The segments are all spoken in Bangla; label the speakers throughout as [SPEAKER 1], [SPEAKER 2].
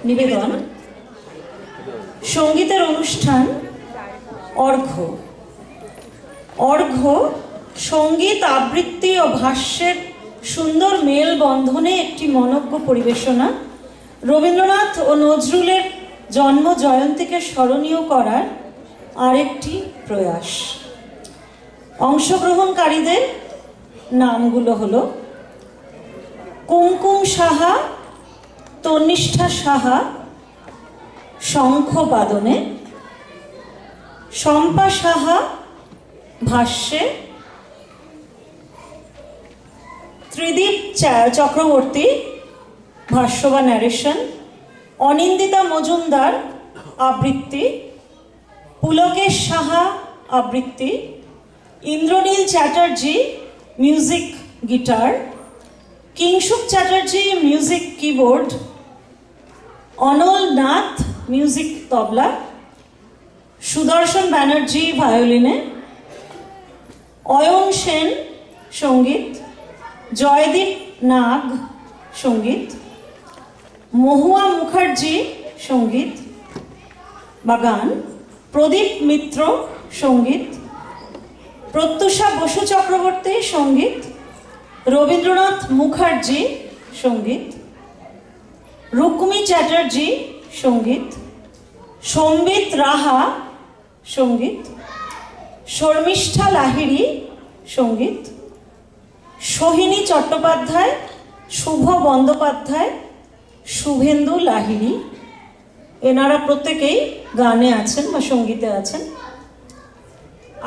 [SPEAKER 1] নিবেদন সঙ্গীতের অনুষ্ঠান অর্ঘ্য। অর্ঘ্য সঙ্গীত আবৃত্তি ও ভাষ্যের সুন্দর মেলবন্ধনে একটি মনজ্ঞ পরিবেশনা, রবীন্দ্রনাথ ও নজরুলের জন্ম জয়ন্তীকে স্মরণীয় করার আরেকটি প্রয়াস। অংশগ্রহণকারীদের নামগুলো হলো কুমকুম সাহা, তন্নিষ্ঠা সাহা শঙ্খ বাদনে, শম্পা সাহা ভাষ্যে, ত্রিদীপ চক্রবর্তী ভাষ্য বা ন্যারেশন, অনিন্দিতা মজুমদার আবৃত্তি, পুলকেশ সাহা আবৃত্তি, Indranil Chatterjee music guitar, Kingshuk Chatterjee music keyboard, Anal Nath music tabla, Sudarshan Banerjee ভায়োলিনে, অয়ন সেন সঙ্গীত, জয়দীপ নাগ সঙ্গীত, মহুয়া মুখার্জি সঙ্গীত বা গান, প্রদীপ মিত্র সঙ্গীত, প্রত্যুষা বসু চক্রবর্তী সঙ্গীত, রবীন্দ্রনাথ মুখার্জি সঙ্গীত, রুক্মি চ্যাটার্জি সঙ্গীত, সম্বিত রাহা সঙ্গীত, শর্মিষ্ঠা লাহিড়ী সঙ্গীত, সোহিনী চট্টোপাধ্যায়, শুভ বন্দ্যোপাধ্যায়, শুভেন্দু লাহিড়ী, এনারা প্রত্যেকেই গানে আছেন বা সঙ্গীতে আছেন।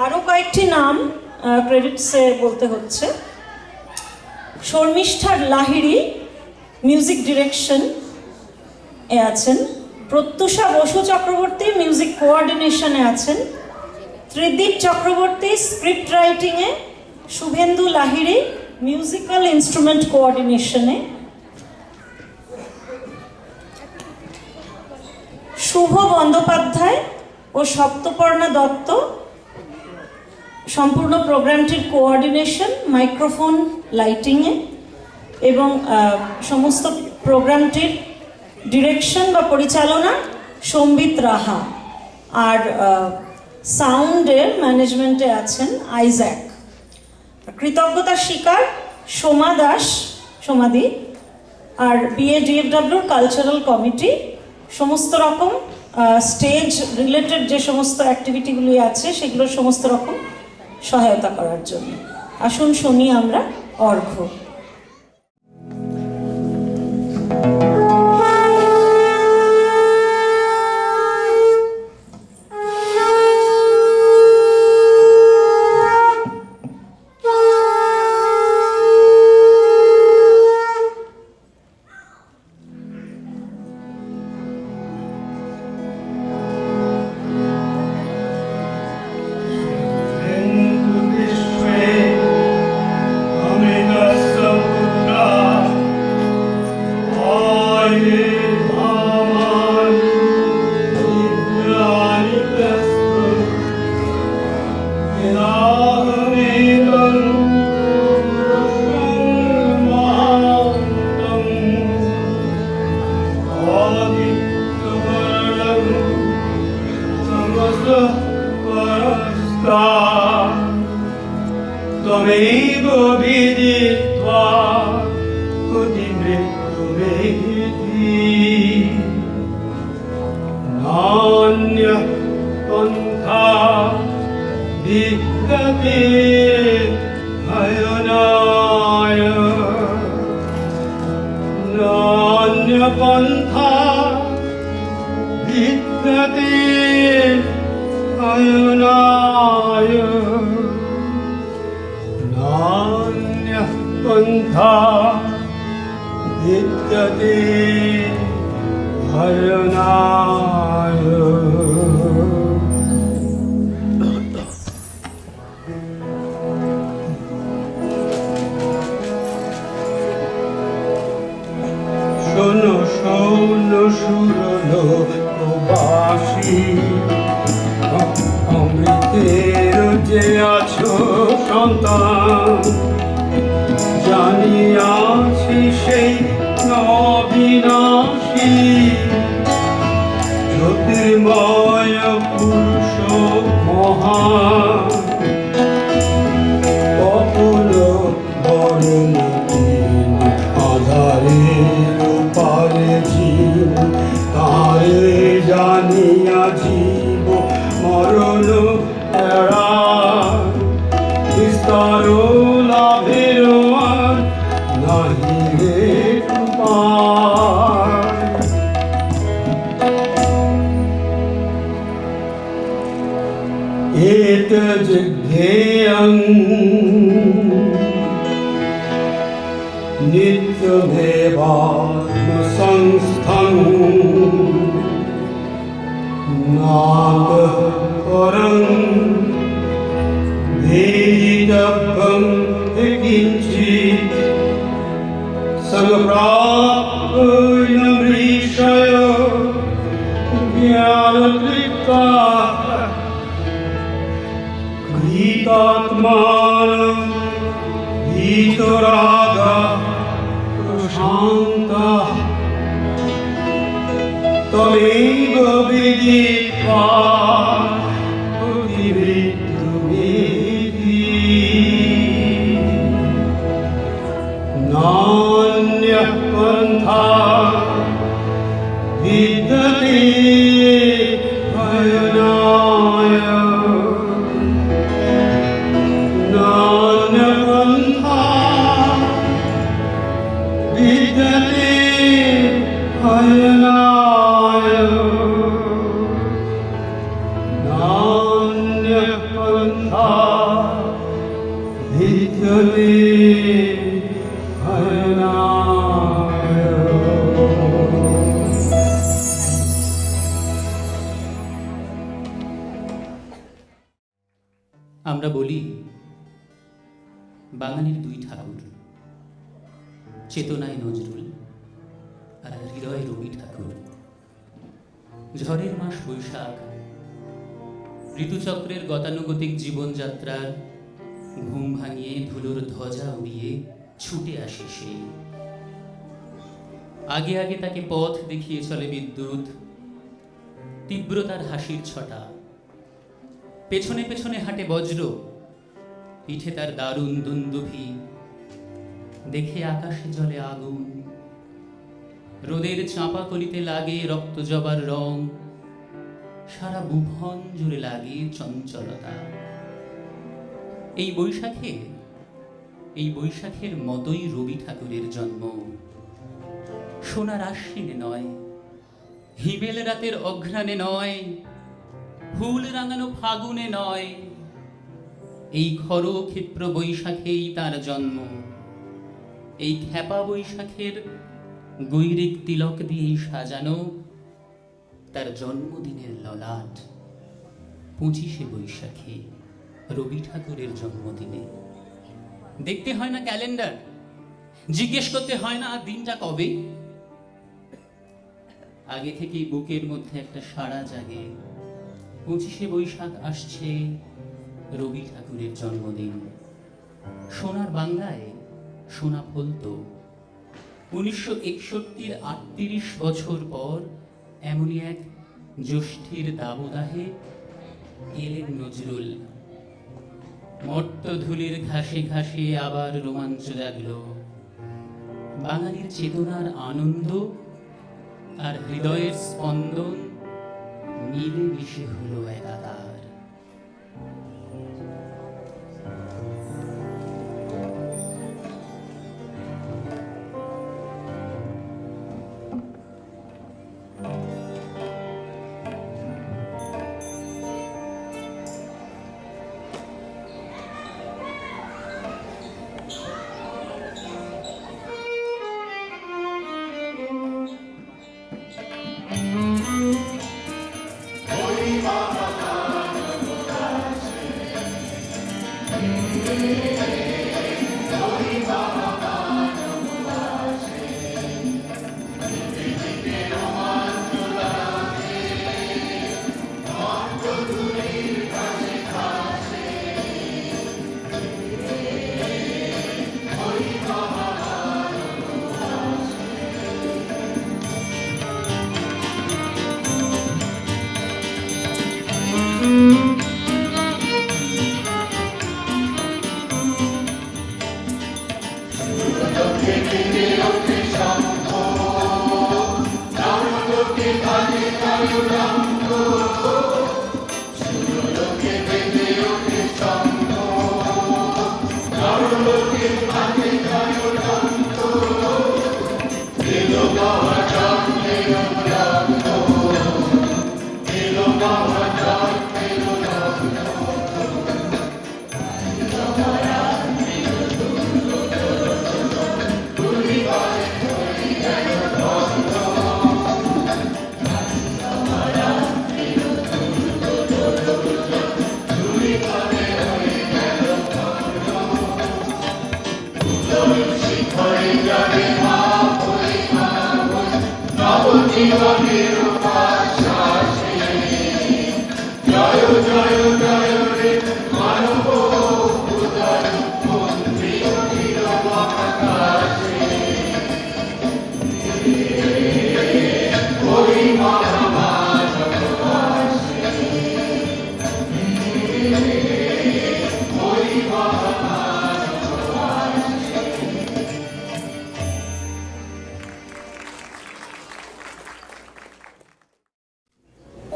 [SPEAKER 1] আরও কয়েকটি নাম ক্রেডিটসে বলতে হচ্ছে। শর্মিষ্ঠা লাহিড়ী মিউজিক ডিরেকশন এ আছেন, প্রত্যুষা বসু চক্রবর্তী মিউজিক কোঅর্ডিনেশনে আছেন, ত্রিদীপ চক্রবর্তী স্ক্রিপ্ট রাইটিংয়ে, শুভেন্দু লাহিড়ী মিউজিক্যাল ইনস্ট্রুমেন্ট কোঅর্ডিনেশনে, শুভ বন্দ্যোপাধ্যায় ও সপ্তপর্ণা দত্ত সম্পূর্ণ প্রোগ্রামটির কোঅর্ডিনেশন, মাইক্রোফোন, লাইটিংয়ে এবং সমস্ত প্রোগ্রামটির ডিরেকশন বা পরিচালনা সম্বিত রাহা। আর সাউন্ডের ম্যানেজমেন্টে আছেন আইজ্যাক। কৃতজ্ঞতা স্বীকার সোমা দাস সমাধি আর বিএডিএফডব্লিউর কালচারাল কমিটি সমস্ত রকম স্টেজ রিলেটেড যে সমস্ত অ্যাক্টিভিটিগুলি আছে সেগুলো সমস্ত রকম সহায়তা করার জন্য। আসুন শুনি আমরা অর্ঘ্য।
[SPEAKER 2] त्वमेव विदित्वा मृत्युमेति नान्यः पन्था विद्यते हयनाय नान्यपन्था विद्यते हयनाय नान्यः पन्था विद्यते हयनाय। শোনো শোনো সুরলোকবাসী, অমৃতের যে আছো সন্তান, জানিয়াছি সেই অবিনাশী জ্যোতির্ময় পুরুষ মহান অপূর্ণ বরণ আধারের পারে জীব তারে জানিয়া জীব মরণ এড়া বিস্তার লাভের আর নাহি রে উপায়। एतज्ज्ञेयं नित्यमेवात्मसंस्थं नातः परं वेदितव्यं किञ्चित् समप्राप्य ज्ञानतृप्ता गीतात्मानं गीतरागा प्रशान्ता तमेव विदित्वा प्रतिवृत्तमेति नान्यः पन्था विद्यते भयनाय नान्यपन्था विद्यते भयनाय नान्यपन्था विद्यते भयनाय।
[SPEAKER 3] আমরা বলি বাঙালির দুই ঠাকুর, চেতনায় নজরুল আর হৃদয়ে রবি ঠাকুর। ঝড়ের মাস বৈশাখ, ঋতুচক্রের গতানুগতিক জীবনযাত্রার ঘুম ভাঙিয়ে ধুলোর ধ্বজা উড়িয়ে ছুটে আসে সে। আগে আগে তাকে পথ দেখিয়ে চলে বিদ্যুৎ, তীব্রতার হাসির ছটা। পেছনে পেছনে হাঁটে বজ্র, পিঠে তার দারুণ দুন্দুভি। দেখে আকাশে জ্বলে আগুন, রোদের চাঁপা কলিতে লাগে রক্ত জবার রং, সারা ভুবন জুড়ে লাগে চঞ্চলতা। এই বৈশাখের মতোই রবি ঠাকুরের জন্ম। সোনার আশ্বিনে নয়, হিমেল রাতের অঘ্রাণে নয়, ফুল রাঙানো ফাগুনে নয়, এই খর ক্ষিপ্র বৈশাখেই তার জন্ম। এই খ্যাপা বৈশাখের গৈরিক তিলক দিয়েই সাজানো তার জন্মদিনের ললাট। 25শে বৈশাখে রবি ঠাকুরের জন্মদিনে দেখতে হয় না ক্যালেন্ডার, জিজ্ঞেস করতে হয় না দিনটা কবে। আগে থেকেই বুকের মধ্যে একটা সাড়া জাগে, 25শে বৈশাখ আসছে, রবি ঠাকুরের জন্মদিন। সোনার বাংলায় সোনা ফলতো। 1961-র 38 বছর পর এমনই এক জ্যৈষ্ঠীর দাবদাহে এলেন নজরুল। মর্তধূলির ঘাসে ঘাসে আবার রোমাঞ্চ জাগল। বাঙালির চেতনার আনন্দ আর হৃদয়ের স্পন্দন মিলে মিশে হলো একাকার।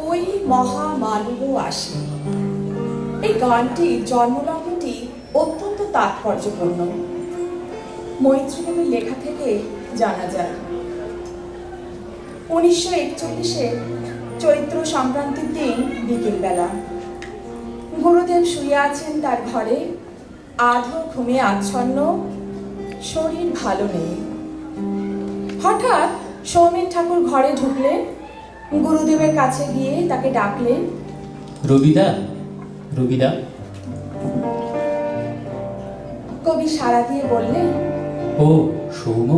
[SPEAKER 4] ওই মহামানব আসে। এই গানটির জন্মলগ্নটি অত্যন্ত তাৎপর্যপূর্ণ। মৈত্রীদেবীর লেখা থেকে জানা যায় 1941-এ চৈত্র সংক্রান্তির দিন বিকেলবেলা গুরুদেব শুয়ে আছেন তার ঘরে, আধো ঘুমে আচ্ছন্ন, শরীর ভালো নেই। হঠাৎ সৌমেন ঠাকুর ঘরে ঢুকলেন, গুরুদেবের কাছে গিয়ে তাকে ডাকলেন,
[SPEAKER 3] রবিদা, রবিদা।
[SPEAKER 4] কবি সাড়া দিয়ে বললেন,
[SPEAKER 3] ও সৌম,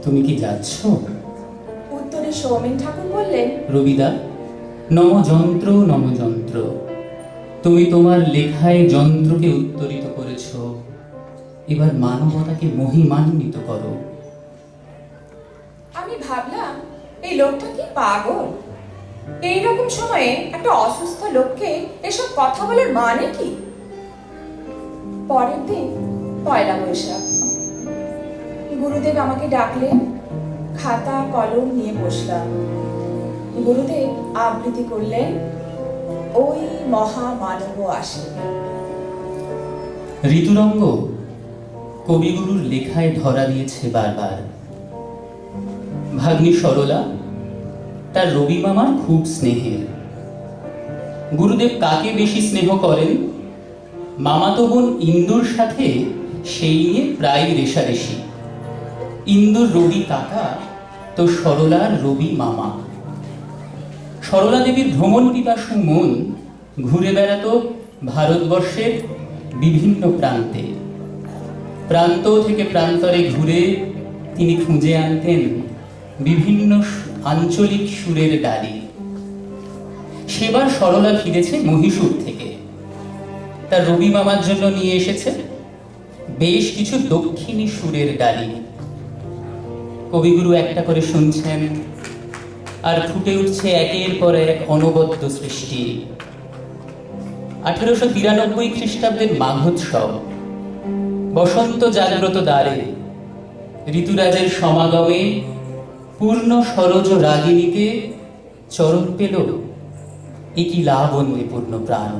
[SPEAKER 3] তুমি কি যাচ্ছ?
[SPEAKER 4] উত্তরে সৌমেন ঠাকুর বললেন,
[SPEAKER 3] রবিদা, নমযন্ত্র নমযন্ত্র। তুমি তোমার লেখায় যন্ত্রকে উত্তরিত করেছ, এবার মানবতাকে মহিমান্বিত করো।
[SPEAKER 4] আমি ভাবলাম এই লোকটা কি পাগল। এইরকম সময়ে একটা অসুস্থ লোককে এসব কথা বলার মানে কি? পরের দিন পয়লা বৈশাখ। গুরুদেব আমাকে ডাকলেন, খাতা কলম নিয়ে বসলাম। গুরুদেব আবৃত্তি করলেন, ওই মহামানব আসে।
[SPEAKER 3] ঋতুরঙ্গ কবিগুরুর লেখায় ধরা দিয়েছে বারবার। ভাগ্নি সরলা তার রবি মামার খুব স্নেহের। গুরুদেব কাকে বেশি স্নেহ করেন? মামাতো বোন ইন্দুর সাথে সেই নিয়ে প্রায় রেশারেশি। ইন্দুর রবি কাকা তো সরলার রবি মামা। সরলা দেবীর ভ্রমণ পিপাসু মন ঘুরে বেড়াতো ভারতবর্ষের বিভিন্ন প্রান্তে। প্রান্ত থেকে প্রান্তরে ঘুরে তিনি খুঁজে আনতেন বিভিন্ন আঞ্চলিক সুরের ডালি। সেবার সরলা ফিরেছে মহীশূর থেকে। তার রবি মামার জন্য নিয়ে এসেছে বেশ কিছু দক্ষিণী সুরের ডালি। কবিগুরু একটা করে শুনছেন, আর ফুটে উঠছে একের পর এক অনবদ্য সৃষ্টি। 1893 খ্রিস্টাব্দের মাঘোৎসব, বসন্ত জাগ্রত দ্বারে ঋতুরাজের সমাগমে পূর্ণ সরোজ রাগিনীতে চরণ পেল একই লাবণ্যে পূর্ণ প্রাণ।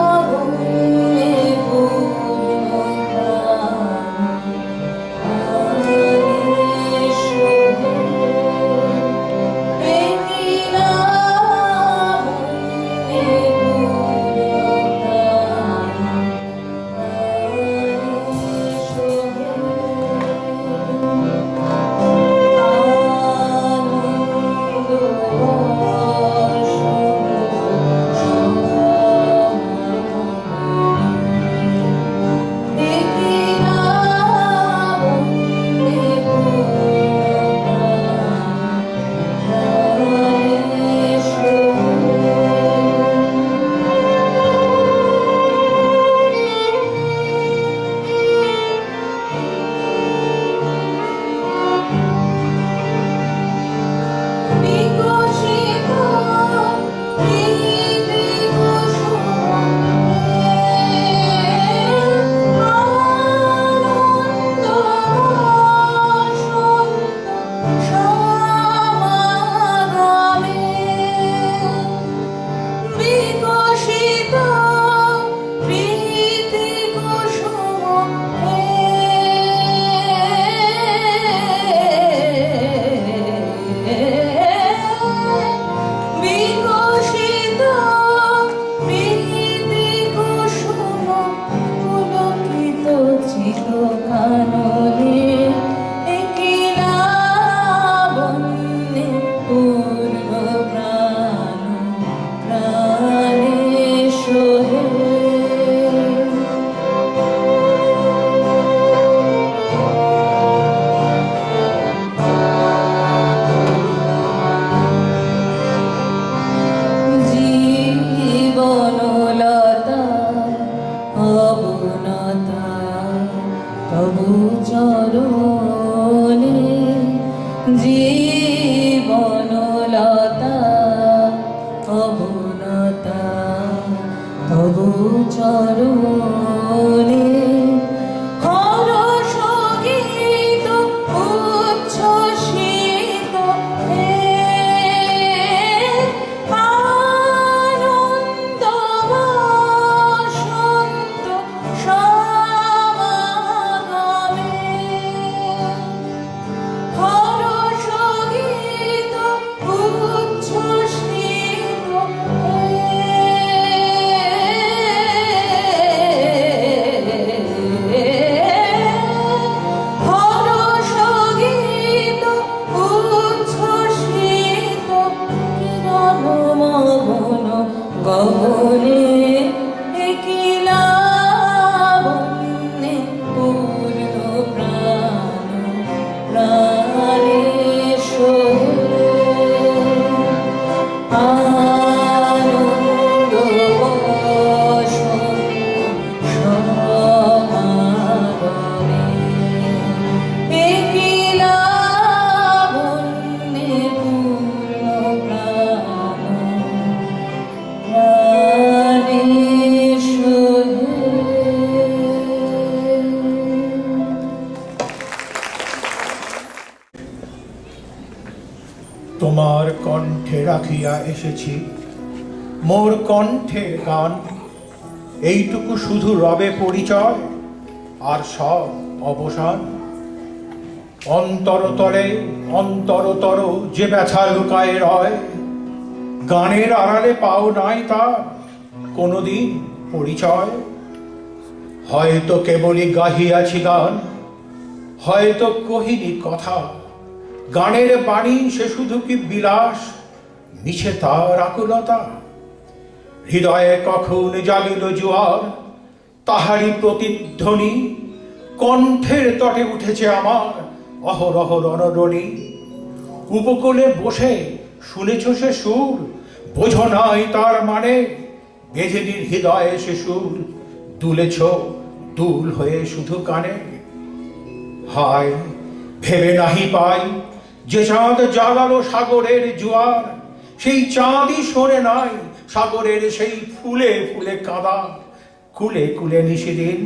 [SPEAKER 4] লাবণ্যে পূর্ণ প্রাণ।
[SPEAKER 5] মাতা তবু চরণে হরষ গীত উচ্ছ্বসিত হে আনন্দ বসন্ত সমাগমে হরষ গীত উচ্ছ্বসিত হরষ গীত উচ্ছ্বসিত কিরণ মগন গগনে কিলাবন্যে পূর্ণ প্রাণ প্রাণেশ্বরে আনন্দ বসন্ত সমাগমে কিলাবন্যে পূর্ণ প্রাণ
[SPEAKER 6] তোমার কণ্ঠে রাখিয়া এসেছি মোর কণ্ঠের গান, এইটুকু শুধু রবে পরিচয় আর সব অবসান। অন্তরতলে অন্তরতর যে ব্যথা লুকায় রয়, গানের আড়ালে পাও নাই তার কোনোদিন পরিচয়। হয়তো কেবলই গাহিয়াছি গান, হয়তো কহিনি কথা, গানের বাণী সে শুধু কি বিলাস, মিছে তার আকুলতা। হৃদয়ে কখন জাগিল জোয়ার, তাহারি প্রতিধ্বনি কণ্ঠের তটে উঠেছে আমার অহরহ রণধ্বনি। উপকূলে বসে শুনেছ সে সুর, বোঝো নাই তার মানে, বেজেনির হৃদয়ে সে সুর দুলেছ দুল হয়ে শুধু কানে। হায় ভেবে নাহি পাই যে চাঁদ জ্বালালো সাগরের জোয়ার, সেই চাঁদই শোনে নাই সাগরের সেই ফুলে ফুলে কাঁদা। কুলে কুলে নিশিদিন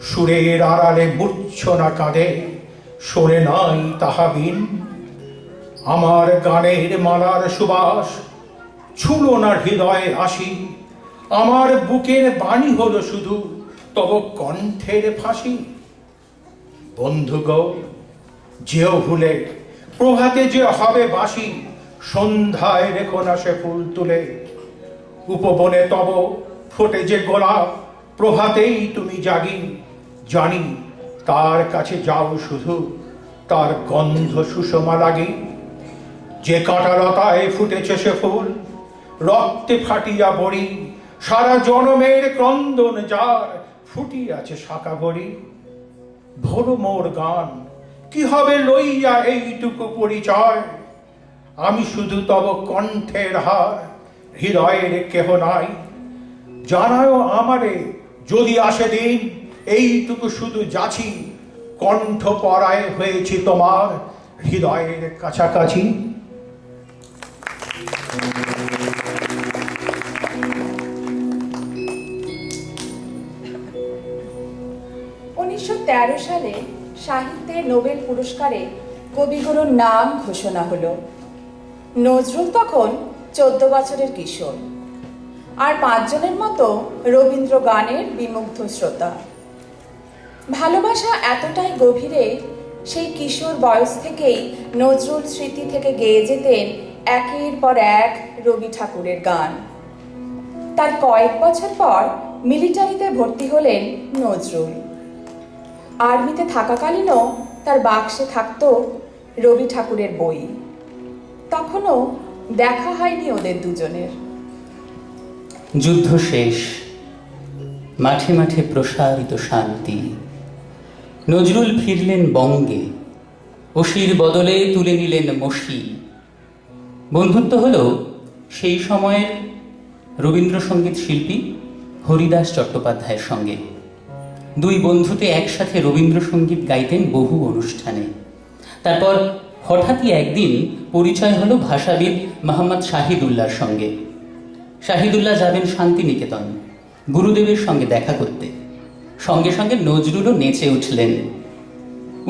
[SPEAKER 6] সুরের আড়ালে মূর্ছনা কাঁদে, শোনে নাই তাহাবিন। আমার গানের মালার সুবাস ছুলো না হৃদয়ে আসি, আমার বুকের বাণী হলো শুধু তব কণ্ঠের ফাঁসি। বন্ধুগো যেও ভুলে প্রভাতে যে হবে বাসি, সন্ধ্যায় রেখো না সে ফুল তুলে। উপবনে তব ফোটে যে গোলাপ, প্রভাতেই তুমি জাগি। জানি তার কাছে যাও শুধু, তার গন্ধ সুষমা লাগি। যে কাঁটালতায় ফুটেছে সে ফুল, রক্তে ফাটিয়া বড়ি, সারা জনমের ক্রন্দন যার ফুটিয়াছে শাখা বড়ি। ভোর মোর গান কি হবে লইয়া এইটুকু পরিচয়, আমি শুধু তব কণ্ঠের হার, হৃদয়ের কেহ নাই। জানাও আমারে যদি আসে দিন, এইটুকু শুধু যাছি, কণ্ঠ পরায় হয়েছি তোমার হৃদয়ের কাছাকাছি।
[SPEAKER 4] 1913 সালে সাহিত্যে নোবেল পুরস্কারে কবিগুরুর নাম ঘোষণা হলো। নজরুল তখন 14 বছরের কিশোর, আর 5 জনের মতো রবীন্দ্র গানের বিমুগ্ধ শ্রোতা। ভালোবাসা এতটাই গভীরে, সেই কিশোর বয়স থেকেই নজরুল স্মৃতি থেকে গেয়ে যেতেন একের পর এক রবি ঠাকুরের গান। তার কয়েক বছর পর মিলিটারিতে ভর্তি হলেন নজরুল। আর্মিতে থাকাকালীনও তার বাক্সে থাকতো রবি ঠাকুরের বই। তখনও দেখা হয়নি ওদের দুজনের।
[SPEAKER 3] যুদ্ধ শেষ, মাঠে মাঠে প্রসারিত শান্তি। নজরুল ফিরলেন বঙ্গে, অসির বদলে তুলে নিলেন মসি। বন্ধুত্ব হলো সেই সময়ের রবীন্দ্রসঙ্গীত শিল্পী হরিদাস চট্টোপাধ্যায়ের সঙ্গে। দুই বন্ধুতে একসাথে রবীন্দ্রসঙ্গীত গাইতেন বহু অনুষ্ঠানে। তারপর হঠাৎই একদিন পরিচয় হলো ভাষাবিদ মোহাম্মদ শাহিদুল্লাহর সঙ্গে। শাহিদুল্লাহ যাবেন শান্তিনিকেতন গুরুদেবের সঙ্গে দেখা করতে। সঙ্গে সঙ্গে নজরুলও নেচে উঠলেন।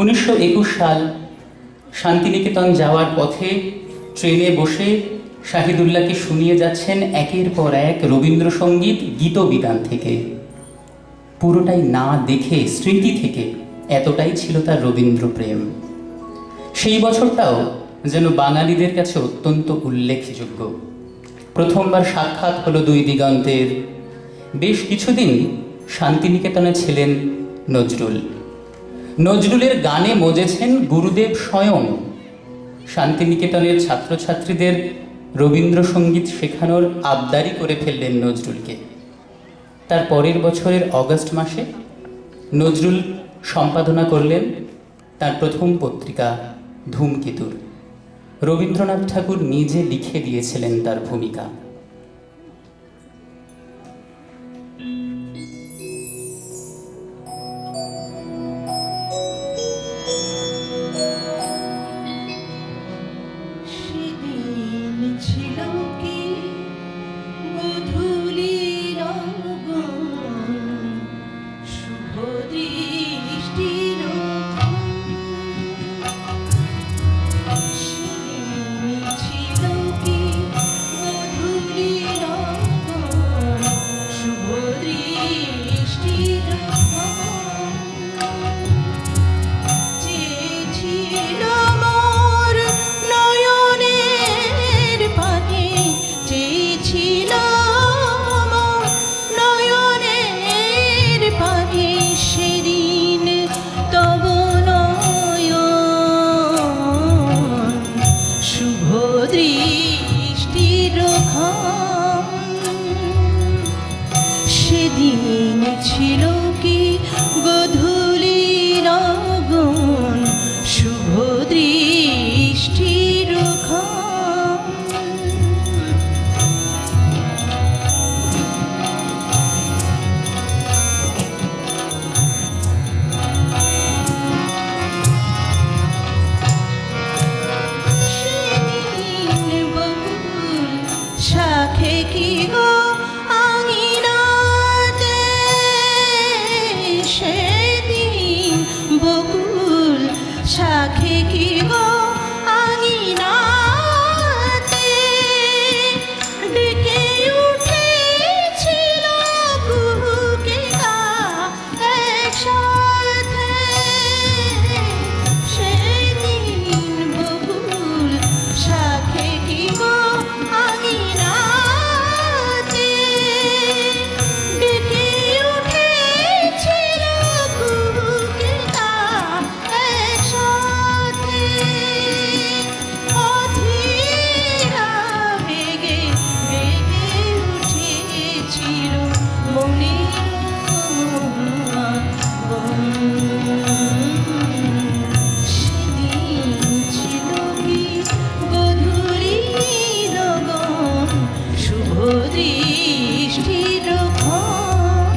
[SPEAKER 3] 1921 সাল শান্তিনিকেতন যাওয়ার পথে ট্রেনে বসে শাহিদুল্লাহকে শুনিয়ে যাচ্ছেন একের পর এক রবীন্দ্রসঙ্গীত গীতবিতান থেকে। পুরোটাই না দেখে স্মৃতি থেকে, এতটাই ছিল তার রবীন্দ্র প্রেম। সেই বছরটাও যেন বাঙালিদের কাছে অত্যন্ত উল্লেখযোগ্য। প্রথমবার সাক্ষাৎ হলো দুই দিগন্তের। বেশ কিছুদিন শান্তিনিকেতনে ছিলেন নজরুল। নজরুলের গানে মজেছেন গুরুদেব স্বয়ং। শান্তিনিকেতনের ছাত্রছাত্রীদের রবীন্দ্রসঙ্গীত শেখানোর আবদারি করে ফেললেন নজরুলকে। তার পরের বছরের অগস্ট মাসে নজরুল সম্পাদনা করলেন তার প্রথম পত্রিকা ধূমকেতুর। রবীন্দ্রনাথ ঠাকুর নিজে লিখে দিয়েছিলেন তার ভূমিকা।
[SPEAKER 5] সেদিন ছিল কি গোধূলির আগুন, শুভ দৃষ্টির সেদিন ছিল কি গোধূলির আগুন, শুভ দৃষ্টির চেয়েছিল মোর নয়নের পানে, চেয়েছিল মোর নয়নের পানে, সেদিন তব নয়ন শুভ দৃষ্টির ক্ষণ। সেদিন ছিল কি গোধূলির আগুন, শুভ দৃষ্টির ক্ষণ। সেদিন বকুল শাখে কি গো আঙিনাতে, সেদিন বকুল শাখে কি গো আঙিনাতে, ডেকে উঠেছিল কুহুকে গা একসাথে। সেদিন বকুল শাখে কি গো আঙিনাতে, ডেকে উঠেছিল কুহুকে গা একসাথে। অধীরা বেগে বেগে উঠেছিল মনের সেদিন ছিল কি গোধূলির আগুন, শুভ দৃষ্টির ক্ষণ।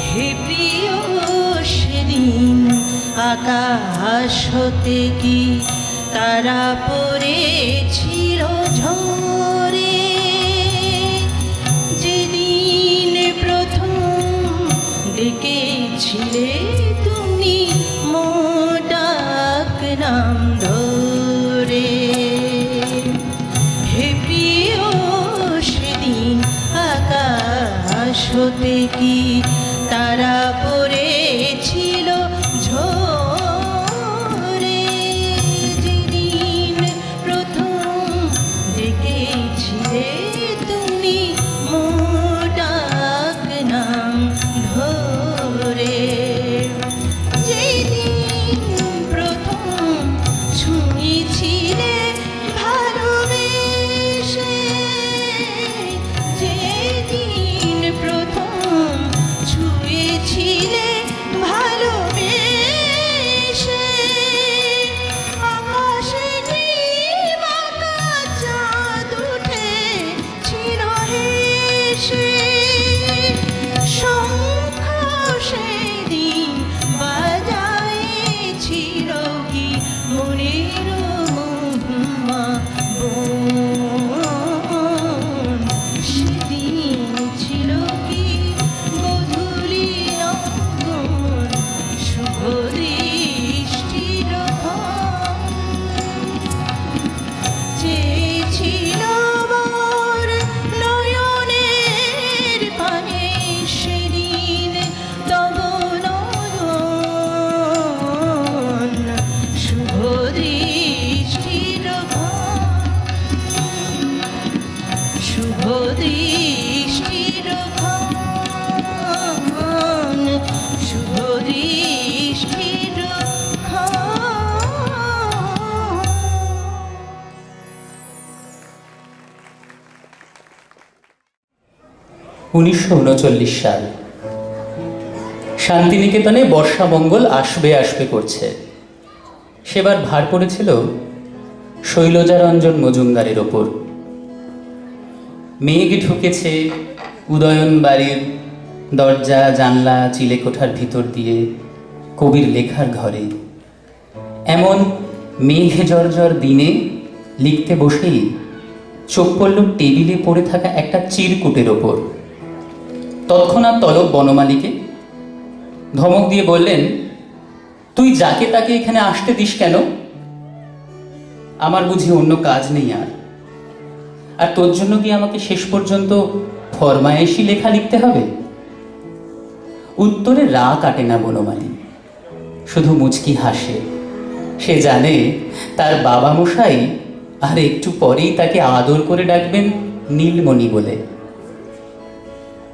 [SPEAKER 5] হে প্রিয় সেদিন আকাশ হতে কি তারা পড়েছিল ঝরে, যেদিন প্রথম ডেকেছিলে তুমি মোর ডাক নাম ধরে। হে প্রিয় সেদিন আকাশ হতে কি তারা পড়েছিল ঝরে, যেদিন প্রথম ডেকেছিলে তুমি মোর ডাক নাম ধরে। যেদিন প্রথম ছুঁয়েছিলে ভালোবেসে, যেদিন প্রথম ছুঁয়েছিলে ভালো
[SPEAKER 3] 1939 সাল। শান্তিনিকেতনে বর্ষামঙ্গল আসবে আসবে করছে। সেবার ভার পড়েছিল শৈলজারঞ্জন মজুমদারের ওপর। মেঘ ঢুকেছে উদয়ন বাড়ির দরজা জানলা চিলেকোঠার ভিতর দিয়ে কবির লেখার ঘরে। এমন মেঘে জর্জর দিনে লিখতে বসেই চোখ পড়ল টেবিলে পড়ে থাকা একটা চিরকুটের ওপর। তৎক্ষণাৎ তলব বনমালীকে ধমক দিয়ে বললেন, তুই যাকে তাকে এখানে আসতে দিস কেন? আমার বুঝি অন্য কাজ নেই আর তোর জন্য কি আমাকে শেষ পর্যন্ত ফরমায়েশি লেখা লিখতে হবে? উত্তরে রা কাটে না বনমালী, শুধু মুচকি হাসে। সে জানে তার বাবা মশাই আর একটু পরেই তাকে আদর করে ডাকবেন নীলমণি বলে।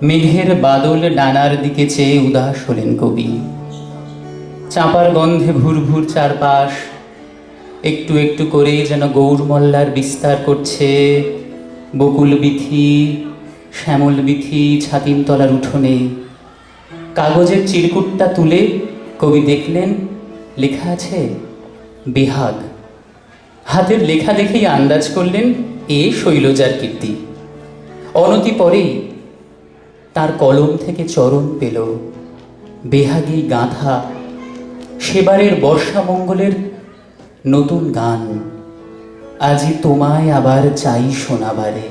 [SPEAKER 3] মেঘের বাদল ডানার দিকে চেয়ে উদাস হলেন কবি। চাঁপার গন্ধে ভুর ভুর চারপাশ একটু একটু করে যেন গৌরমল্লার বিস্তার করছে। বকুল বিথি শ্যামল বিথি ছাতিমতলার উঠোনে। কাগজের চিরকুটটা তুলে কবি দেখলেন লেখা আছে বেহাগ। হাতের লেখা দেখেই আন্দাজ করলেন এ শৈলজার কীর্তি। অনতি পরেই তার কলম থেকে চরণ পেল বেহাগী গাঁথা সেবারের বর্ষামঙ্গলের নতুন গান, আজি তোমায় আবার চাই শোনাবারে।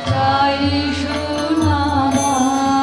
[SPEAKER 5] চাই শোনাবার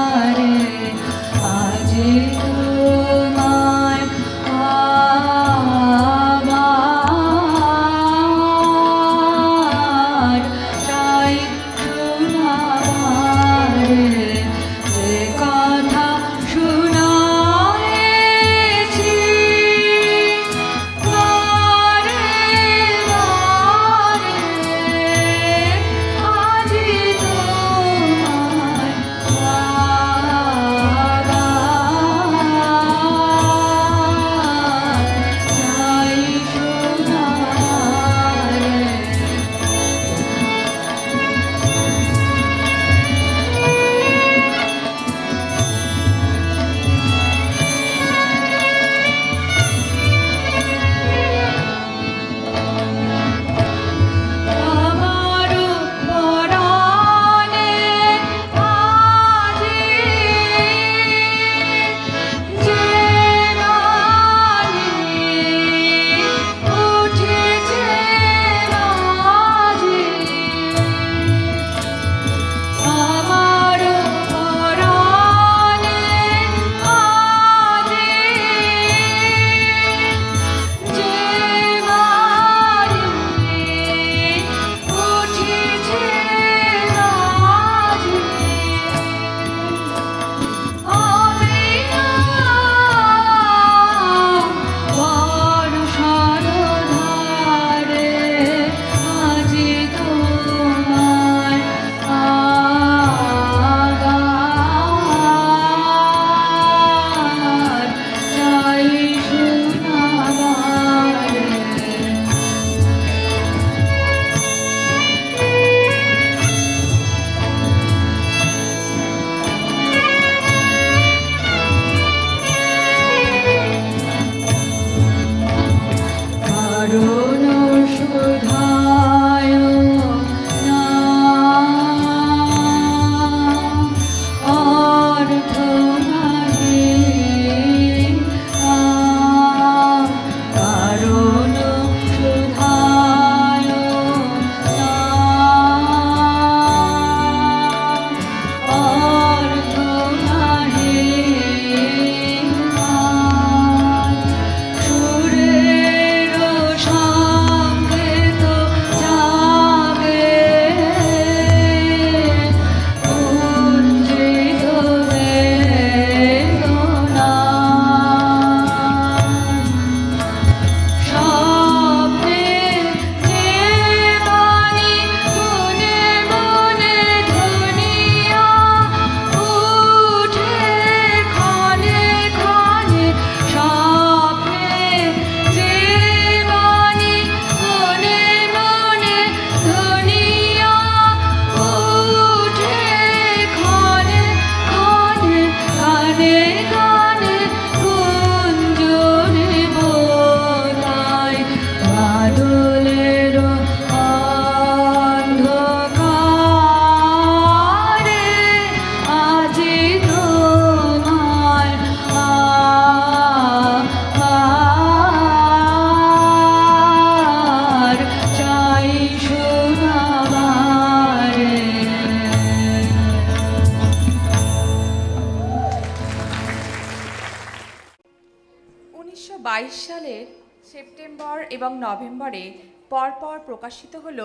[SPEAKER 4] সালের সেপ্টেম্বর এবং নভেম্বরে পরপর প্রকাশিত হল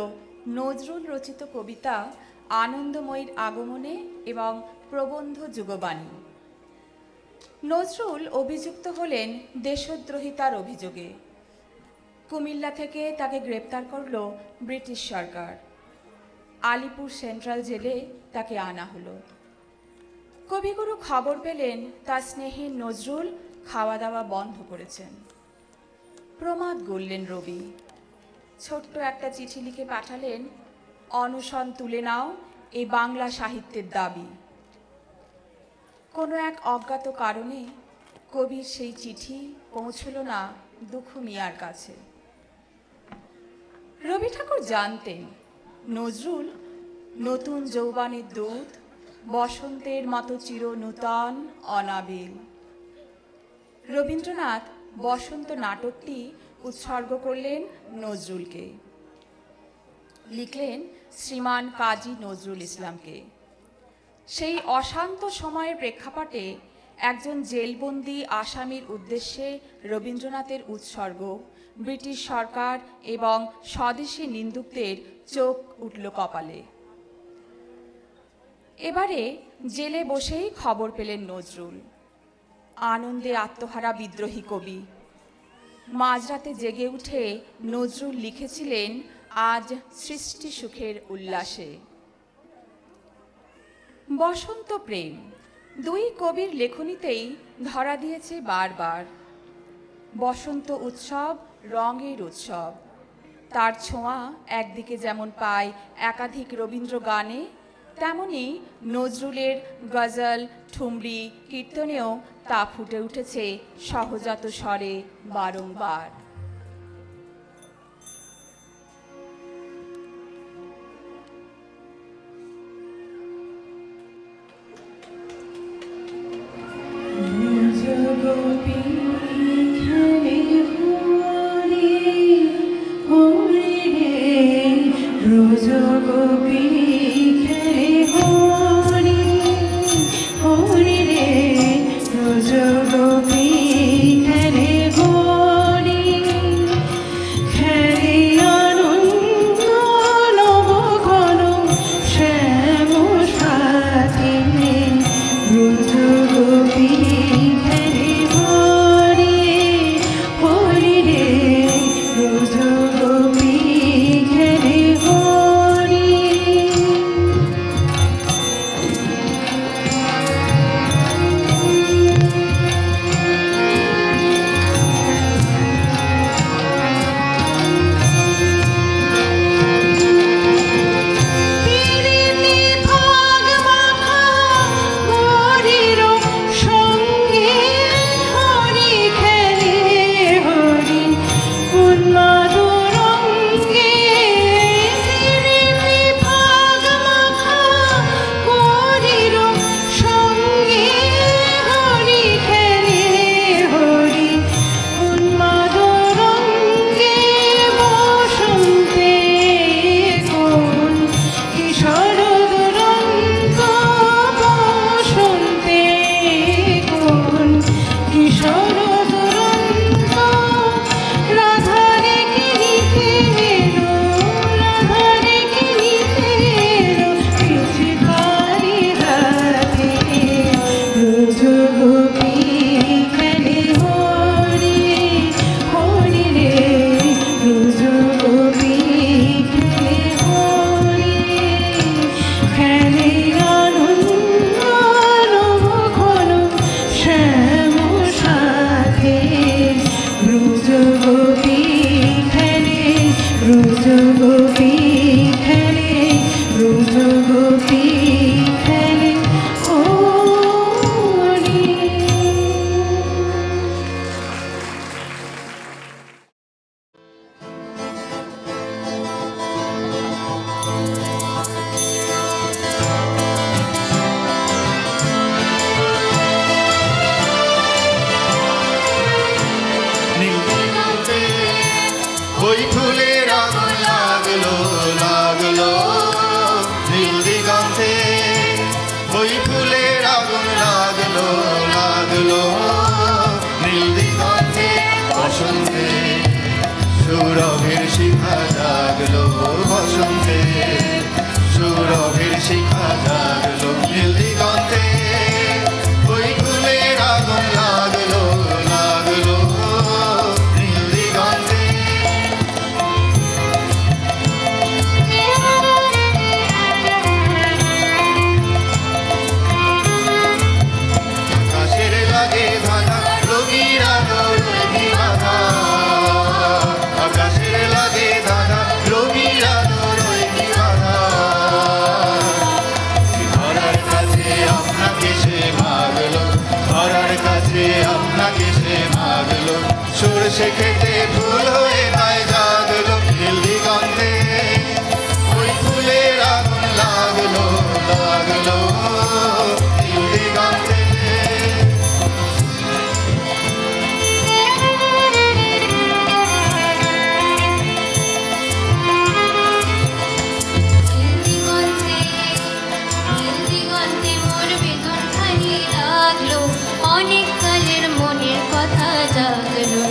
[SPEAKER 4] নজরুল রচিত কবিতা আনন্দময়ীর আগমনে এবং প্রবন্ধ যুগবাণী। নজরুল অভিযুক্ত হলেন দেশদ্রোহিতার অভিযোগে। কুমিল্লা থেকে তাকে গ্রেপ্তার করল ব্রিটিশ সরকার। আলিপুর সেন্ট্রাল জেলে তাকে আনা হলো। কবিগুরু খবর পেলেন তার স্নেহের নজরুল খাওয়া দাওয়া বন্ধ করেছেন। প্রমাদ গড়লেন রবি। ছোট্ট একটা চিঠি লিখে পাঠালেন, অনশন তুলে নাও, এই বাংলা সাহিত্যের দাবি। কোনো এক অজ্ঞাত কারণে কবির সেই চিঠি পৌঁছল না দুখু মিয়ার কাছে। রবি ঠাকুর জানতেন নজরুল নতুন যৌবনের দূত, বসন্তের মতো চির নূতন অনাবিল। রবীন্দ্রনাথ বসন্ত নাটকটি উৎসর্গ করলেন নজরুলকে। লিখলেন শ্রীমান কাজী নজরুল ইসলামকে। সেই অশান্ত সময়ের প্রেক্ষাপটে একজন জেলবন্দি আসামির উদ্দেশ্যে রবীন্দ্রনাথের উৎসর্গ ব্রিটিশ সরকার এবং স্বদেশী নিন্দুকদের চোখ উঠল কপালে। এবারে জেলে বসেই খবর পেলেন নজরুল। আনন্দে আত্মহারা বিদ্রোহী কবি। মাঝরাতে জেগে উঠে নজরুল লিখেছিলেন আজ সৃষ্টি সুখের উল্লাসে। বসন্ত প্রেম দুই কবির লেখনীতেই ধরা দিয়েছে বারবার। বসন্ত উৎসব রঙের উৎসব। তার ছোঁয়া একদিকে যেমন পায় একাধিক রবীন্দ্র গানে, তেমনি নজরুলের গজল, ঠুমরি, কীর্তনেও তা ফুটে উঠেছে সহজাত স্বরে বারংবার।
[SPEAKER 7] ওই ফুলের আগুন লাগলো লাগলো নীল দিগন্তে, ওই ফুলের আগুন লাগলো লাগলো নীল দিগন্তে। শিখা জাগলো বসন্তে, সৌরভের শিখা জাগলো নীল দিগন্তে, ওই ফুলের আগুন লাগলো লাগলো নীল দিগন্তে। আকাশের লাগে ধাঁধা রবির আলোর রবি বাঁধা, আকাশের লাগে ধাঁধা রবির আলোর রবি বাঁধা। ধরার কাছে আপনাকে সে মাগলো, ধরার কাছে আপনাকে সে মাগলো, সরষে খেতে ফুল হয়ে তাই জাগলো নীল দিগন্তে, ওই ফুলের আগুন লাগলো লাগলো নীল দিগন্তে।
[SPEAKER 8] দিগন্তে দিগন্তে মোর বেদন খানি লাগলো, অনেক কালের মনের কথা জাগলো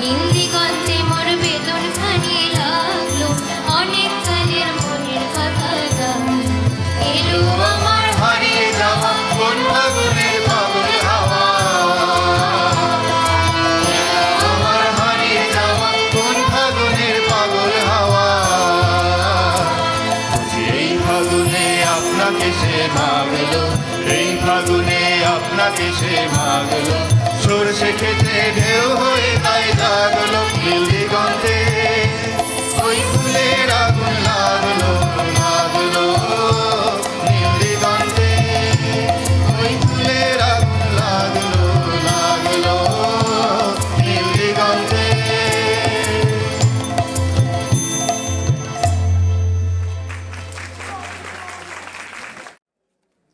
[SPEAKER 8] নীল দিগন্তে মোর বেদন খানি লাগলো, অনেক কালের মনের কথা জাগলো। এলো আমার
[SPEAKER 7] হারিয়ে যাওয়া কোন ফাগুনের পাগল হাওয়া, আমার হারিয়ে যাওয়া কোন ফাগুনের পাগল হাওয়া। এই ফাগুনে আপনাকে সে মাগলো, এই ফাগুনে আপনাকে সে মাগলো, সরষে খেতে ঢেউ হয়ে তাই জাগলো নীল দিগন্তে, ওই ফুলের আগুন লাগলো লাগলো নীল দিগন্তে, ওই ফুলের আগুন লাগলো লাগলো নীল দিগন্তে।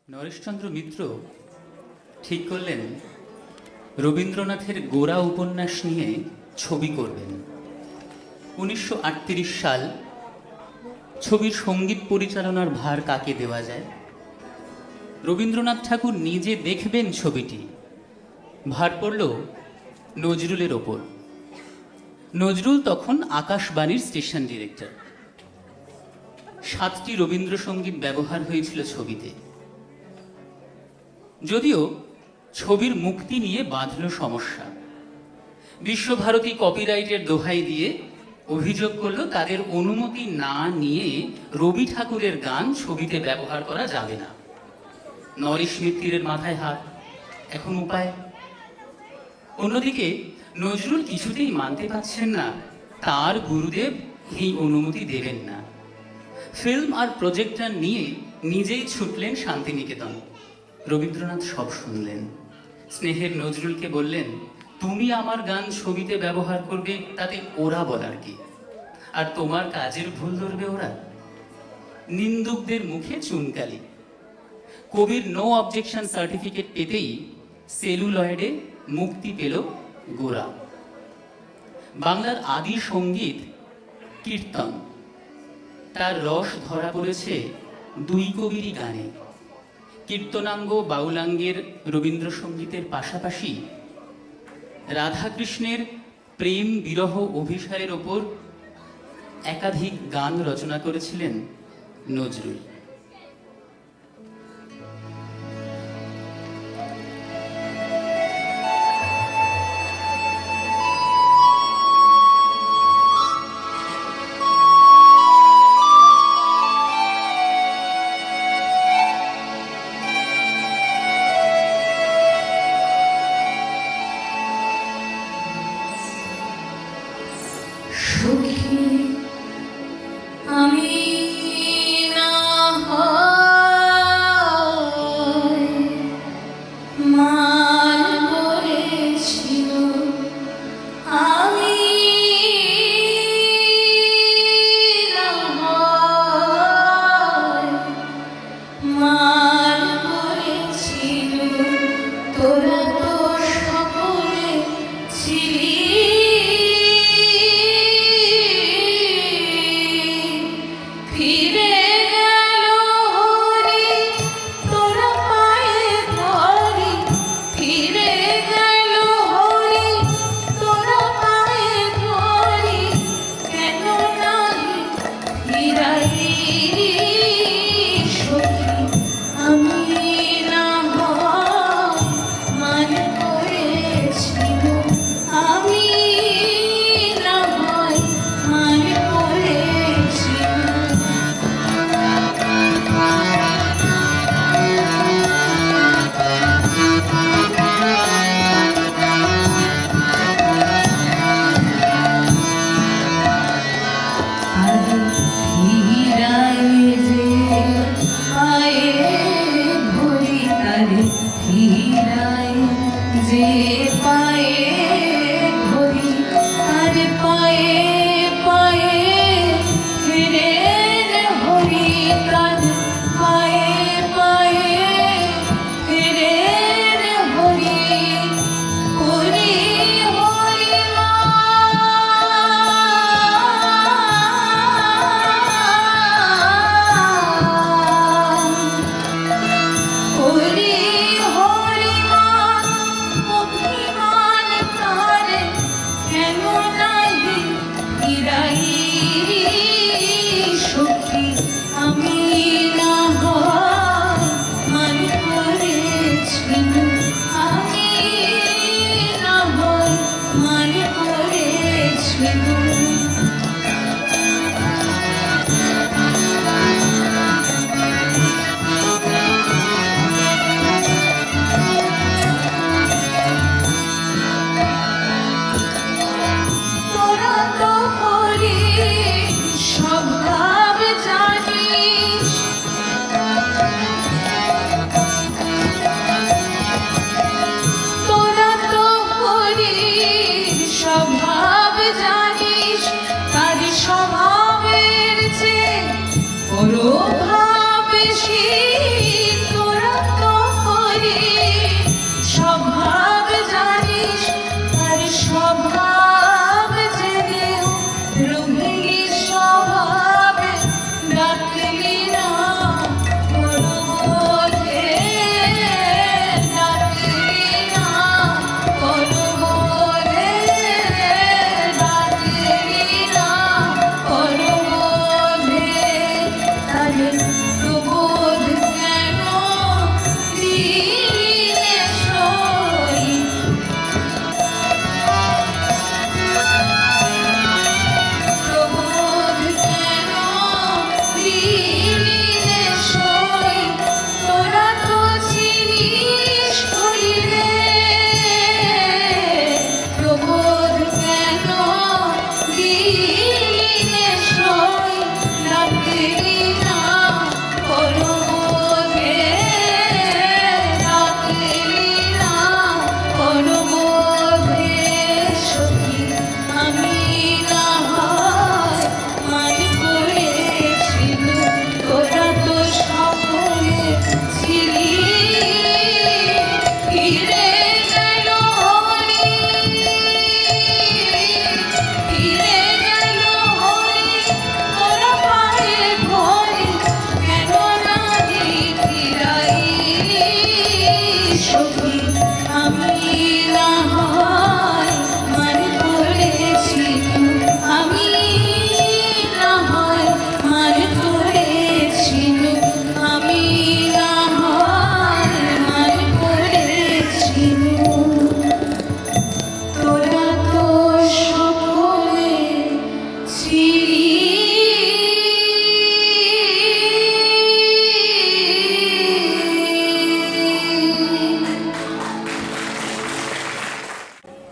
[SPEAKER 3] নরেশচন্দ্র মিত্র ঠিক করলেন রবীন্দ্রনাথের গোরা উপন্যাস নিয়ে ছবি করবেন। 1938 সাল। ছবির সঙ্গীত পরিচালনার ভার কাকে দেওয়া যায়? রবীন্দ্রনাথ ঠাকুর নিজে দেখবেন ছবিটি। ভার পড়ল নজরুলের ওপর। নজরুল তখন আকাশবাণীর স্টেশন ডিরেক্টর। 7টি রবীন্দ্রসঙ্গীত ব্যবহার হয়েছিল ছবিতে। যদিও ছবির মুক্তি নিয়ে বাঁধল সমস্যা। বিশ্বভারতী কপিরাইটের দোহাই দিয়ে অভিযোগ করল তাদের অনুমতি না নিয়ে রবি ঠাকুরের গান ছবিতে ব্যবহার করা যাবে না। নরেশ মিত্তিরের মাথায় হাত। এখন উপায়? অন্যদিকে নজরুল কিছুতেই মানতে পারছেন না তার গুরুদেব এই অনুমতি দেবেন না। ফিল্ম আর প্রজেক্টর নিয়ে নিজেই ছুটলেন শান্তিনিকেতন। রবীন্দ্রনাথ সব শুনলেন। স্নেহের নজরুলকে বললেন, তুমি আমার গান ছবিতে ব্যবহার করবে, তাতে ওরা বলার কি? আর তোমার কাজের ভুল ধরবে ওরা? নিন্দুকদের মুখে চুনকালি। কবির নো অবজেকশন সার্টিফিকেট পেতেই সেলুলয়েডে মুক্তি পেল গোরা। বাংলার আদি সঙ্গীত কীর্তন, তার রস ধরা পড়েছে দুই কবিরই গানে। কীর্তনাঙ্গ বাউলাঙ্গের রবীন্দ্রসঙ্গীতের পাশাপাশি রাধাকৃষ্ণের প্রেম বিরহ অভিসারের ওপর একাধিক গান রচনা করেছিলেন নজরুল।
[SPEAKER 8] সুখী আমি না হয় মান করেছিল, আমি না হয় মান করেছিল, তোরা তো সকলে ছিলি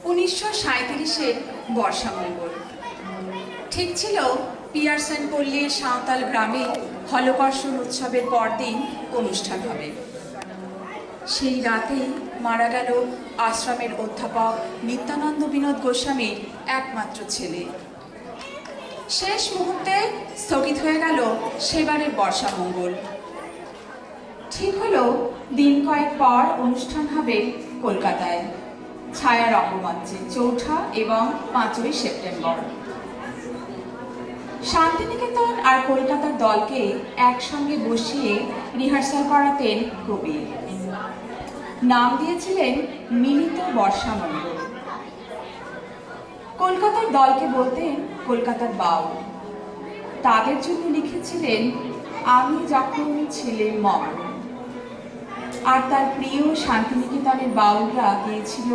[SPEAKER 4] 1937-এর বর্ষামঙ্গল। ঠিক ছিল পিয়ারসন পল্লীর সাঁওতাল গ্রামে হলকর্ষণ উৎসবের পরদিন অনুষ্ঠান হবে। সেই রাতেই মারা গেল আশ্রমের অধ্যাপক নিত্যানন্দ বিনোদ গোস্বামীর একমাত্র ছেলে। শেষ মুহূর্তে স্থগিত হয়ে গেল সেবারের বর্ষামঙ্গল। ঠিক হলো দিন কয়েক পর অনুষ্ঠান হবে কলকাতায়, ছায়া রঙ্গমঞ্চে 4 এবং 5 সেপ্টেম্বর। শান্তিনিকেতন আর কলকাতার দলকে একসঙ্গে বসিয়ে রিহার্সাল করাতেন কবি। নাম দিয়েছিলেন মিলিত বর্ষামঙ্গল। কলকাতার দলকে বলতেন কলকাতার বাউল। তাদের জন্য লিখেছিলেন আমি যখন ছিলেন মর। আর তার প্রিয় শান্তিনিকেতনের বাউলরা গিয়েছিল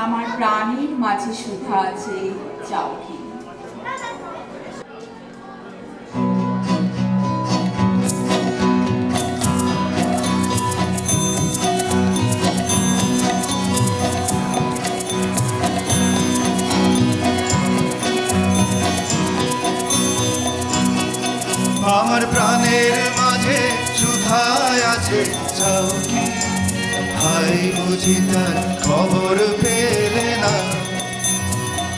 [SPEAKER 4] আমার প্রাণীর মাঝে সুধা আছে চাও কি।
[SPEAKER 7] আমার প্রাণের মাঝে সুধায় আছে চাও কি, হাই বুঝি তার খবর পেলে না,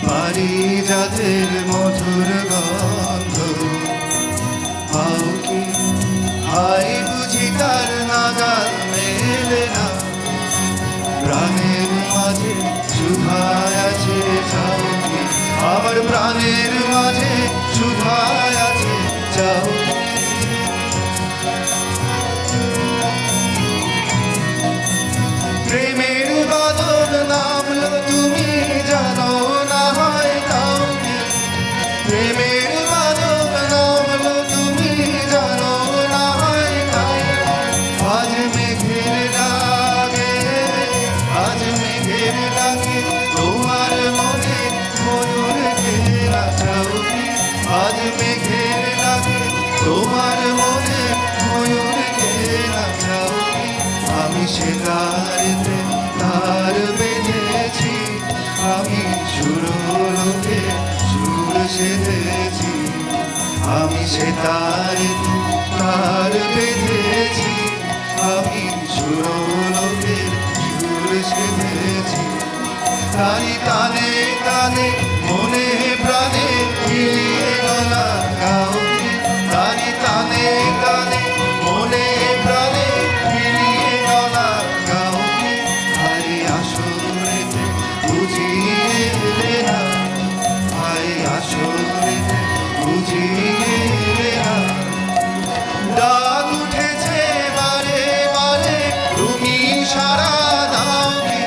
[SPEAKER 7] পারিজাতের মধুর গন্ধ পাও কি, হাই বুঝি তার নাগাল মেলে না, প্রাণের মাঝে সুধায় আছে চাও কি, আমার প্রাণের মাঝে সুধায় আছে চাও কি। প্রেমের বাদল নামলো তুমি জানো না হয় তাও কি, প্রেমের বাদল নামলো তুমি জানো না হয় তাও, আজ মেঘের ডাকে, আজ মেঘের ডাকে তোমার মনে ময়ূর ঘেরা চাও কি, আজ মেঘের ডাকে তোমার মনে ময়ূর ঘেরা চাও কি। আমি সে তারেতে তার বেঁধেছি, আমি সুরলোকে সুর সেধেছি, আমি সে তারেতে তার বেঁধেছি, আমি সুরলোকে সুর সেধেছি, তারি তানে তানে মনে প্রাণে মিলিয়ে গলা গাও কি, তারি তানে তানে মনে প্রাণে মিলিয়ে গলা গাও কি, আরে আসরেতে বুঝিয়ে এলে না, আরে আসরেতে বুঝিয়ে এলে না, ডাক উঠেছে বারে বারে তুমি সারা দাও কি,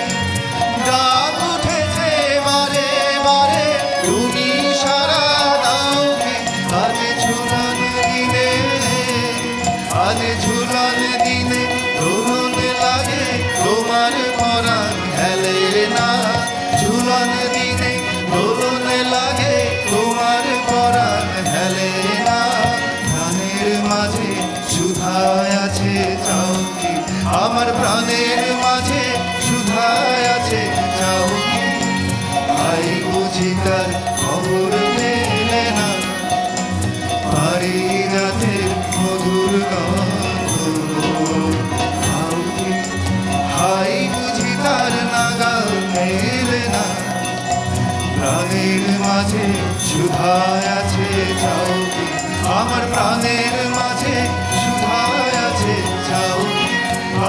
[SPEAKER 7] ডাক উঠেছে বারে বারে তুমি সারা দাও কি, আজ ঝুলন দিনে, আজ ঝুলন দিনে দোলন লাগে তোমার পরাণ হেলে না, ঝুলন দিনে দোলন লাগে তোমার পরাণ হেলে না, প্রাণের মাঝে সুধায় আছে চাও কি, আমার প্রাণের মাঝে সুধায় আছে চাও কি, আই বুঝি তার খবর মেলে না, পারিজাতের মধুর গন্ধ পাও কি, হাই বুঝি তার নাগাল মেলে না, প্রাণের মাঝে সুধায় আছে চাও কি, আমার প্রাণের মাঝে সুধায় আছে চাও কি,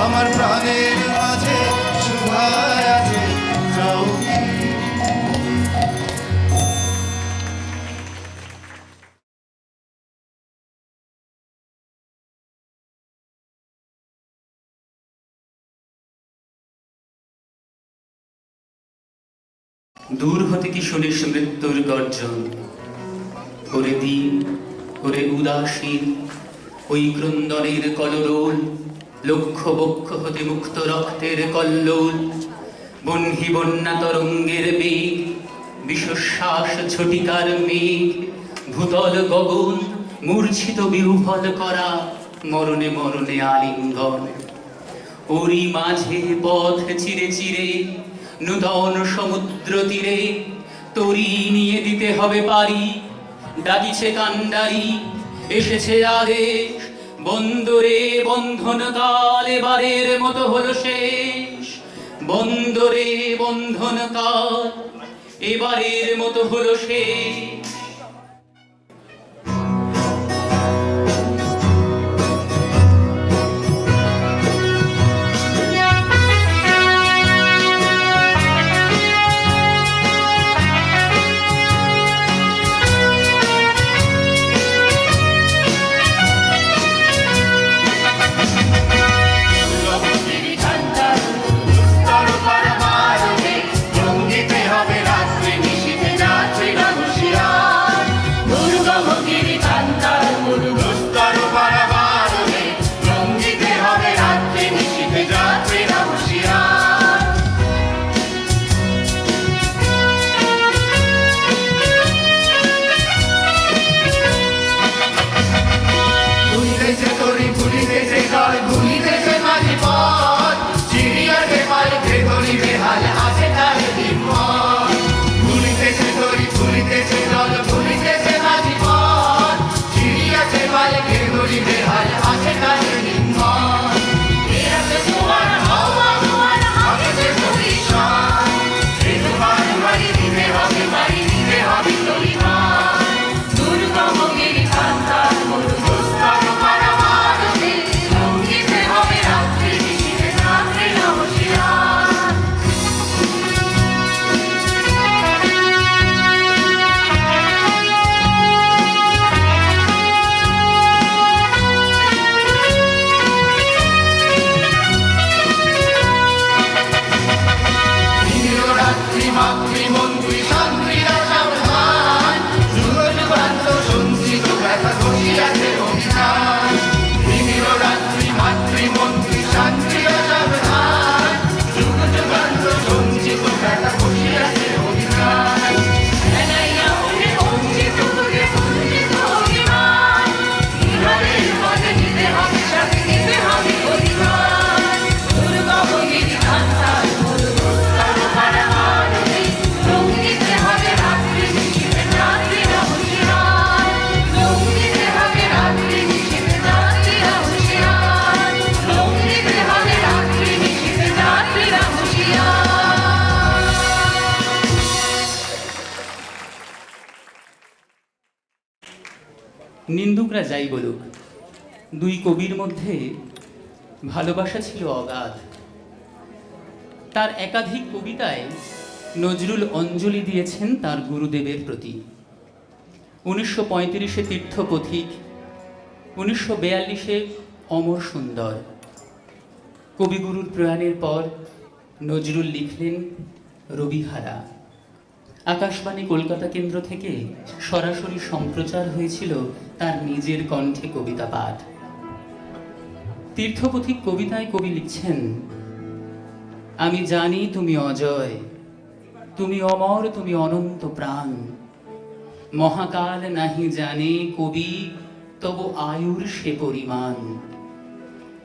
[SPEAKER 7] আমার প্রাণের মাঝে সুধায় আছে চাও কি।
[SPEAKER 3] দূর হতে কি শুনিস মৃত্যুর গর্জন, ওরে দিন ওরে উদাসীন ওই ক্রন্দনের কলরোল, লক্ষ বক্ষ হতে মুক্ত রক্তের কল্লোল, বহ্নি বন্যা তরঙ্গের বেগ, বিশ্বশ্বাস ঝটিকার মেঘ, ভূতল গগন মূর্ছিত বিহ্বল করা, মরণে মরণে আলিঙ্গন, ওরই মাঝে পথ চিরে চিরে নূতন সমুদ্র তীরে তরি নিয়ে দিতে হবে পারি। ডাকিছে কান্ডারি, এসেছে আদেশ, বন্দরে বন্ধন কাল এবারের মতো হলো শেষ। বন্দরে বন্ধন কাল এবারের মতো হলো শেষ। নিন্দুকরা যাই বলুক, দুই কবির মধ্যে ভালোবাসা ছিল অগাধ। তার একাধিক কবিতায় নজরুল অঞ্জলি দিয়েছেন তার গুরুদেবের প্রতি। 1935-এ তীর্থপথিক, 1942-এ অমর সুন্দর। কবিগুরুর প্রয়াণের পর নজরুল লিখলেন রবিহারা। আকাশবাণী কলকাতা কেন্দ্র থেকে সরাসরি সম্প্রচার হয়েছিল তার নিজের কণ্ঠে কবিতা পাঠ। তীর্থপথিক কবিতায় কবি লিখছেন, আমি জানি তুমি অজয়, তুমি অমর, তুমি অনন্ত প্রাণ। মহাকাল নাহি জানে কবি তব আয়ুর সে পরিমাণ।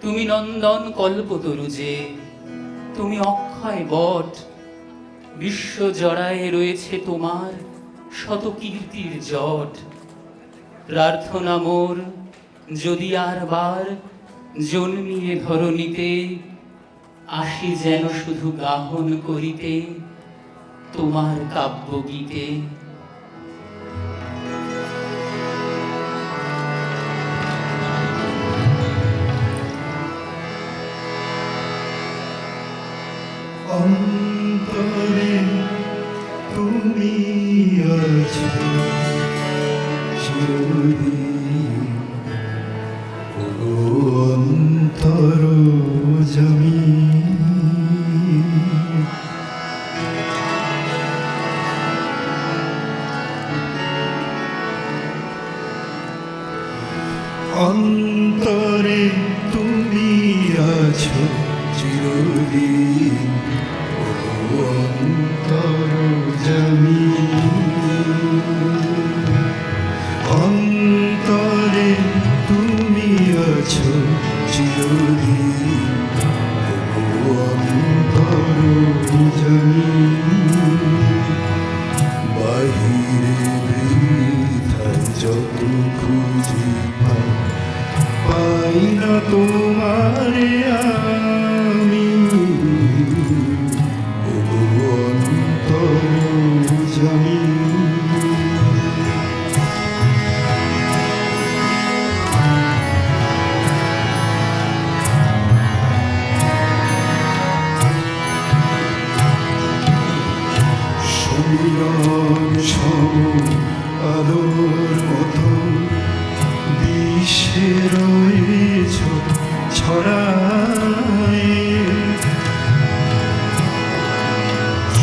[SPEAKER 3] তুমি নন্দন কল্পতরু যে, তুমি অক্ষয় বট। বিশ্ব জড়ায় রয়েছে তোমার শত কীর্তির জট। প্রার্থনা মোর যদি আর বার জন্মিয়ে ধরণীতে, আসি যেন শুধু গাহন করিতে তোমার কাব্যগীতে।
[SPEAKER 2] অন্তরে তুমি আছো চিরদিন, ও অন্তর জমি। অন্তরে তুমি আছো চিরদিন, অন্তর জমি। অন্তরে তুমি আছো চিরদিন, অন্তর জমি। চাই না তোমারে আমি অন্তর্যামী। সমীরণ সম আলোর মতো বিশ্বে রয়েছ ছড়ায়।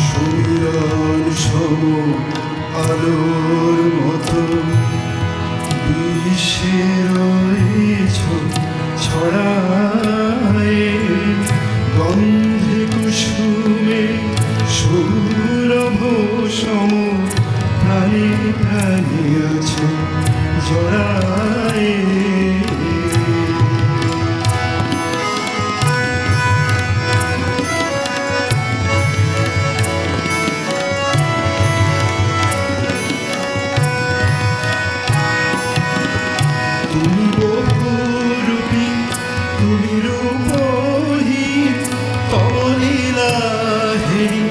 [SPEAKER 2] সমীরণ সম আলোর মতো বিশ্বে রয়েছ ছড়ায়। গন্ধে কুসুমে সৌরভ সম প্রাণে প্রাণে আছো জড়ায়। তুমি বহুরূপী, তুমি রূপহীন, তব লীলা হেরি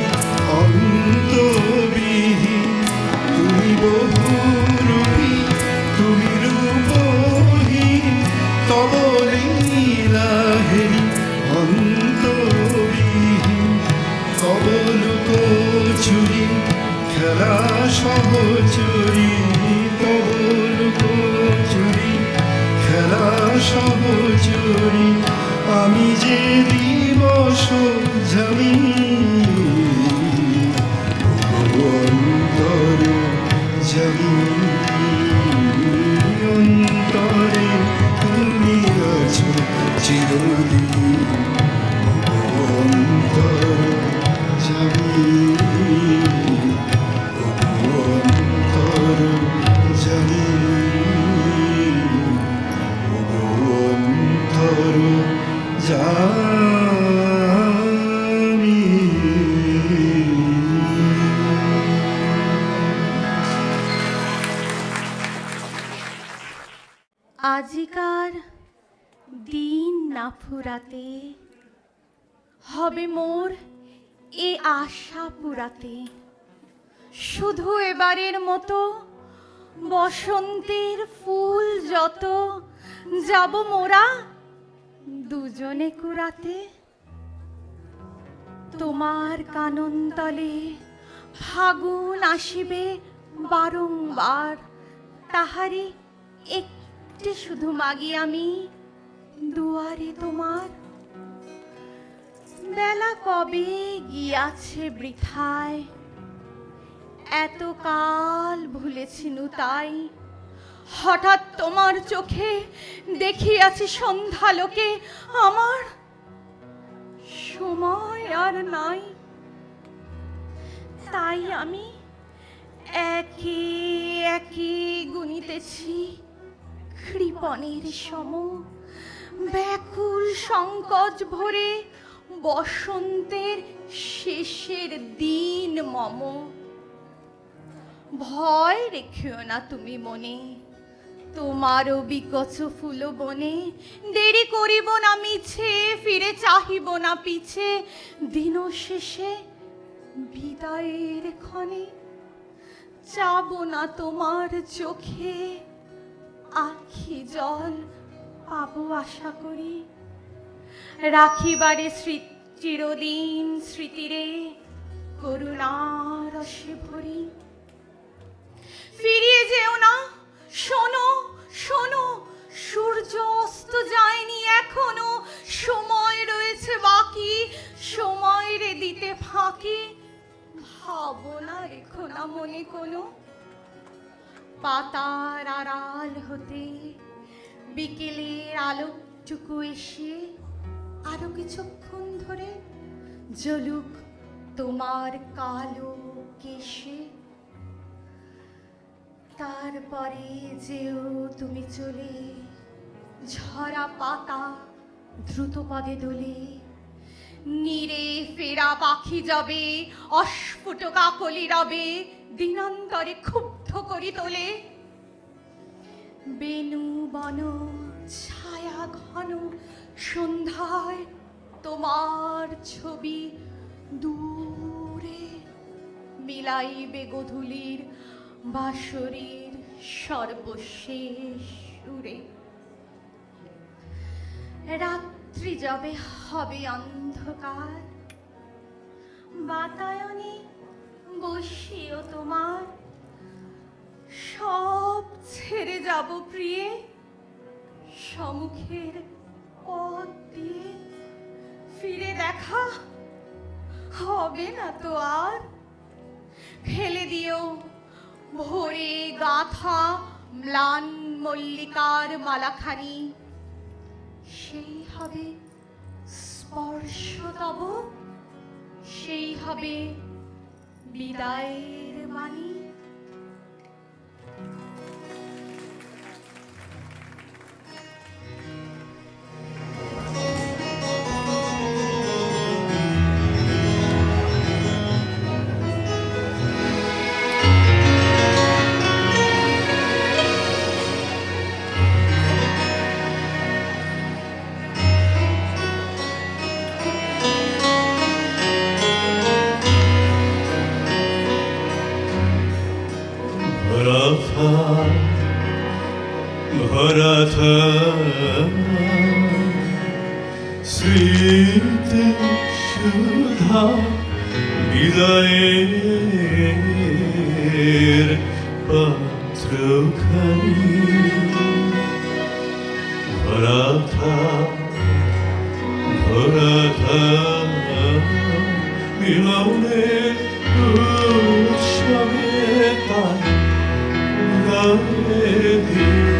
[SPEAKER 2] অন্তবিহীন। তুমি বহুরূপী, তুমি রূপহীন, তব লীলা হেরি অন্তবিহীন। তব লুকোচুরি খেলা সহচরী, তব লুকোচুরি খেলা সহচরী। আমি যে দিবস জানি অন্তরে জানি, অন্তরে তুমি আছো চিরদিন। অন্তরে জানি, অন্তরে জানি, অন্তর জানি।
[SPEAKER 5] আজিকার দিন না ফুরাতে, হবে মোর এ আশা পুরাতে। শুধু এবারের মতো বসন্তের ফুল যত যাব মোরা দুজনে কুড়াতে। তোমার কানন তলে ফাগুন আসিবে বারংবার, তাহারি একটি শুধু মাগি আমি দুয়ারে তোমার। বেলা কবে গিয়াছে বৃথায়, এত কাল ভুলেছিনু তাই। হঠাৎ তোমার চোখে দেখিয়াছি সন্ধ্যালোকে, আমার সময় আর নাই। তাই আমি একে একে গুনিতেছি কৃপণের সম, ব্যাকুল সংকোচ ভরে বসন্তের শেষের দিন মম। ভয় রেখেও না তুমি মনে, তোমারও বিকচ ফুল বনে। দেরি করিব না মিছে, ফিরে চাহিব না পিছে। দিন শেষে বিদায়ের ক্ষণে যাব না তোমার চোখে আখি জল পাবো আশা করি। রাখিবারে চিরদিন স্মৃতিরে করুণার রসে ভরি। ফিরিয়ে যেও না, শোনো শোনো, সূর্য অস্ত যায়নি এখনো। সময় রয়েছে বাকি, সময় রে দিতে ফাঁকি। ভাবনা রেখো না মনে কোনো, পাতার আড়াল হতে বিকেলের আলোকটুকু এসে আরো কিছুক্ষণ ধরে জ্বলুক তোমার কালো কেশে। তারপরে যেও তুমি চলে, ঝরা পাতা দ্রুত পদে দোলে। নীরে ফেরা পাখি যাবে, অস্ফুট কাকলি রবে, দিনান্তরে ক্ষুব্ধ করি তোলে। বেনু বন ছায়া ঘন সন্ধ্যায় তোমার ছবি দূরে মিলাইবে গধূলির বাঁশরীর সর্বশেষ সুরে। রাত্রি যাবে হবে অন্ধকার, বাতায়নে বসিও তোমার। সব ছেড়ে যাব প্রিয়ে, সম্মুখের পথ দিয়ে ফিরে দেখা হবে না তো আর। ফেলে দিও ভোরে গাথা ম্লান মল্লিকার মালাখানি, সেই হবে স্পর্শ তব, সেই হবে বিদায়ের বাণী।
[SPEAKER 2] ভরা স্মৃতি সুধা বিদায়ের পাত্রখানি, ভরা মিলনের উৎসবে তাই গায়ে